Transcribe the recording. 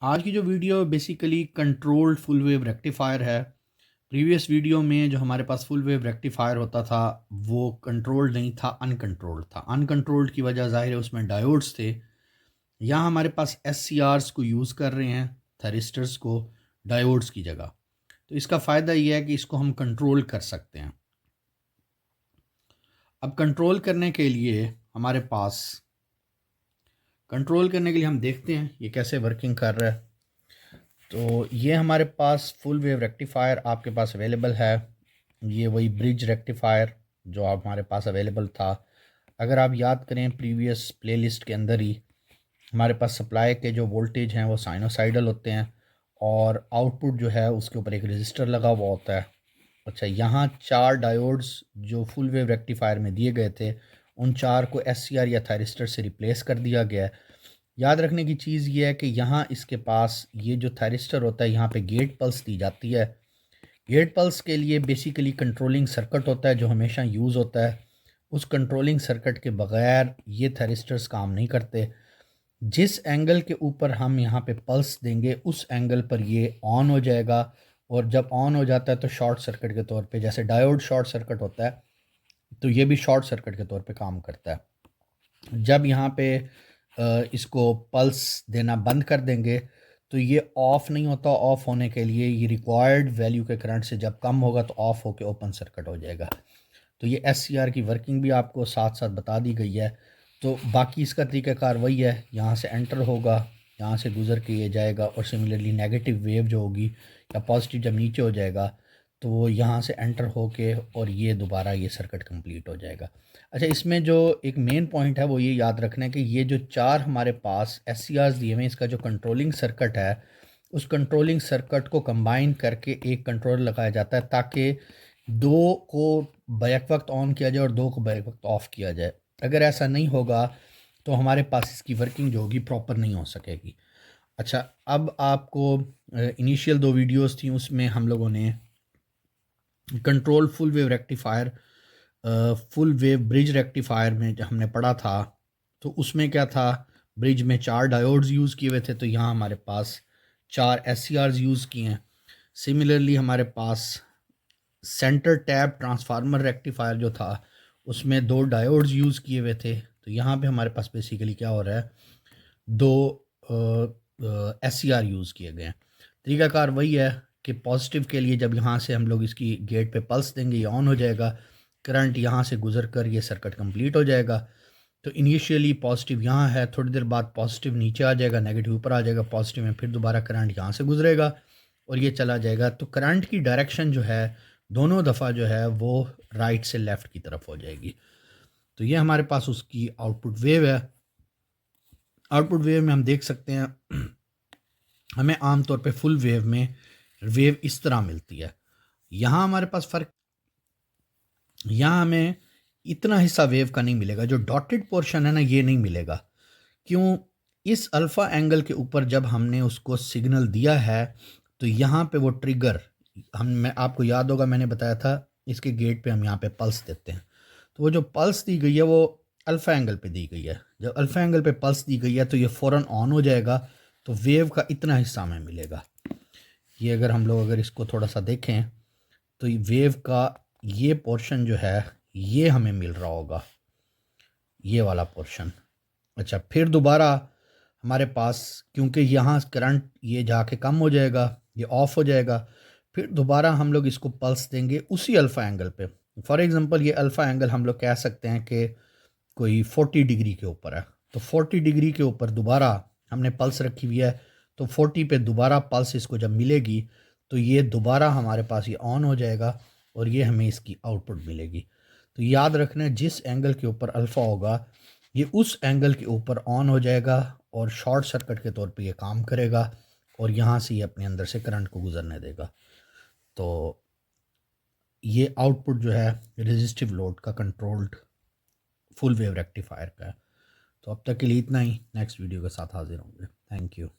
आज की जो video basically controlled full wave rectifier है। प्रीवियस वीडियो में जो हमारे पास फुल वेव रेक्टिफायर होता था वो कंट्रोल्ड नहीं था, अनकंट्रोल्ड था। अनकंट्रोल्ड की वजह ज़ाहिर है उसमें डायोड्स थे। यहाँ हमारे पास एस सी आर्स को यूज़ कर रहे हैं, थेरिस्टर्स को, डायोड्स की जगह। तो इसका फ़ायदा ये है कि इसको हम कंट्रोल कर सकते हैं। अब कंट्रोल करने के लिए हम देखते हैं ये कैसे वर्किंग कर रहा है। तो ये हमारे पास फुल वेव रेक्टिफायर आपके पास अवेलेबल है। ये वही ब्रिज रेक्टिफायर जो हमारे पास अवेलेबल था। अगर आप याद करें प्रीवियस प्लेलिस्ट के अंदर ही हमारे पास सप्लाई के जो वोल्टेज हैं वो साइनोसाइडल होते हैं और आउटपुट जो है उसके ऊपर एक रजिस्टर लगा हुआ होता है। अच्छा, यहाँ 4 डायोड्स जो फुल वेव रेक्टिफायर में दिए गए थे उन 4 को एस सी आर या थायरिस्टर से रिप्लेस कर दिया गया है। याद रखने की चीज़ ये है कि यहाँ इसके पास ये जो थायरिस्टर होता है यहाँ पे गेट पल्स दी जाती है। गेट पल्स के लिए बेसिकली कंट्रोलिंग सर्किट होता है जो हमेशा यूज़ होता है। उस कंट्रोलिंग सर्किट के बगैर ये थायरिस्टर्स काम नहीं करते। जिस एंगल के ऊपर हम यहाँ पे पल्स देंगे उस एंगल पर ये ऑन हो जाएगा, और जब ऑन हो जाता है तो शॉर्ट सर्किट के तौर पे, जैसे डायोड शॉर्ट सर्किट होता है तो ये भी शॉर्ट सर्किट के तौर पे काम करता है। जब यहाँ पे इसको पल्स देना बंद कर देंगे तो ये ऑफ़ नहीं होता। ऑफ़ होने के लिए ये रिक्वायर्ड वैल्यू के करंट से जब कम होगा तो ऑफ़ होके ओपन सर्किट हो जाएगा। तो ये एस सी आर की वर्किंग भी आपको साथ साथ बता दी गई है। तो बाकी इसका तरीक़ाकार वही है, यहाँ से एंटर होगा, यहाँ से गुज़र के ये जाएगा, और सिमिलरली नेगेटिव वेव जो होगी या पॉजिटिव जब नीचे हो जाएगा तो वो यहाँ से एंटर होके और ये दोबारा ये सर्किट कंप्लीट हो जाएगा। अच्छा, इसमें जो एक मेन पॉइंट है वो ये याद रखना है कि ये जो 4 हमारे पास एस सी आर्स दिए हुए हैं, इसका जो कंट्रोलिंग सर्किट है उस कंट्रोलिंग सर्किट को कंबाइन करके एक कंट्रोलर लगाया जाता है ताकि 2 को बैक वक्त ऑन किया जाए और 2 को बैक वक्त ऑफ़ किया जाए। अगर ऐसा नहीं होगा तो हमारे पास इसकी वर्किंग जो होगी प्रॉपर नहीं हो सकेगी। अच्छा, अब आपको इनिशियल 2 वीडियोस थी उसमें हम लोगों ने control full wave rectifier, full wave bridge rectifier में जो हमने पढ़ा था तो उसमें क्या था, ब्रिज में 4 डायोड्स यूज़ किए हुए थे, तो यहाँ हमारे पास 4 एस सी आर्स यूज़ किए हैं। सिमिलरली हमारे पास सेंटर टैप ट्रांसफार्मर रेक्टिफायर जो था उसमें 2 डायोड्स यूज़ किए हुए थे। तो यहाँ पे हमारे पास बेसिकली क्या हो रहा है, 2 एस सी आर यूज़ किए गए हैं। तरीकाकार वही है कि पॉजिटिव के लिए जब यहाँ से हम लोग इसकी गेट पे पल्स देंगे ये ऑन हो जाएगा, करंट यहाँ से गुजर कर ये सर्किट कंप्लीट हो जाएगा। तो इनिशियली पॉजिटिव यहाँ है, थोड़ी देर बाद पॉजिटिव नीचे आ जाएगा, नेगेटिव ऊपर आ जाएगा, पॉजिटिव में फिर दोबारा करंट यहाँ से गुजरेगा और ये चला जाएगा। तो करंट की डायरेक्शन जो है दोनों दफ़ा जो है वो राइट से लेफ़्ट की तरफ हो जाएगी। तो ये हमारे पास उसकी आउटपुट वेव है। आउटपुट वेव में हम देख सकते हैं हमें आमतौर पे फुल वेव में वेव इस तरह मिलती है। यहाँ हमारे पास फ़र्क, यहाँ हमें इतना हिस्सा वेव का नहीं मिलेगा, जो डॉटेड पोर्शन है ना ये नहीं मिलेगा। क्यों? इस अल्फ़ा एंगल के ऊपर जब हमने उसको सिग्नल दिया है तो यहाँ पे वो ट्रिगर, हम मैं आपको याद होगा मैंने बताया था इसके गेट पे हम यहाँ पे पल्स देते हैं। तो वो जो पल्स दी गई है वो अल्फ़ा एंगल पे दी गई है। जब अल्फ़ा एंगल पे पल्स दी गई है तो ये फ़ौरन ऑन हो जाएगा, तो वेव का इतना हिस्सा हमें मिलेगा। ये अगर हम लोग अगर इसको थोड़ा सा देखें तो ये वेव का ये पोर्शन जो है ये हमें मिल रहा होगा, ये वाला पोर्शन। अच्छा, फिर दोबारा हमारे पास क्योंकि यहाँ करंट ये जाके कम हो जाएगा, ये ऑफ हो जाएगा, फिर दोबारा हम लोग इसको पल्स देंगे उसी अल्फ़ा एंगल पे। फॉर एग्ज़ाम्पल ये अल्फ़ा एंगल हम लोग कह सकते हैं कि कोई 40 डिग्री के ऊपर है, तो 40 डिग्री के ऊपर दोबारा हमने पल्स रखी हुई है, तो 40 पे दोबारा पल्स इसको जब मिलेगी तो ये दोबारा हमारे पास ये ऑन हो जाएगा और ये हमें इसकी आउटपुट मिलेगी। तो याद रखना जिस एंगल के ऊपर अल्फ़ा होगा ये उस एंगल के ऊपर ऑन हो जाएगा और शॉर्ट सर्किट के तौर पे ये काम करेगा और यहाँ से ये अपने अंदर से करंट को गुजरने देगा। तो ये आउटपुट जो है रेजिस्टिव लोड का कंट्रोल्ड फुल वेव रेक्टिफायर का है। तो अब तक के लिए इतना ही, नेक्स्ट वीडियो के साथ हाजिर होंगे। Thank you.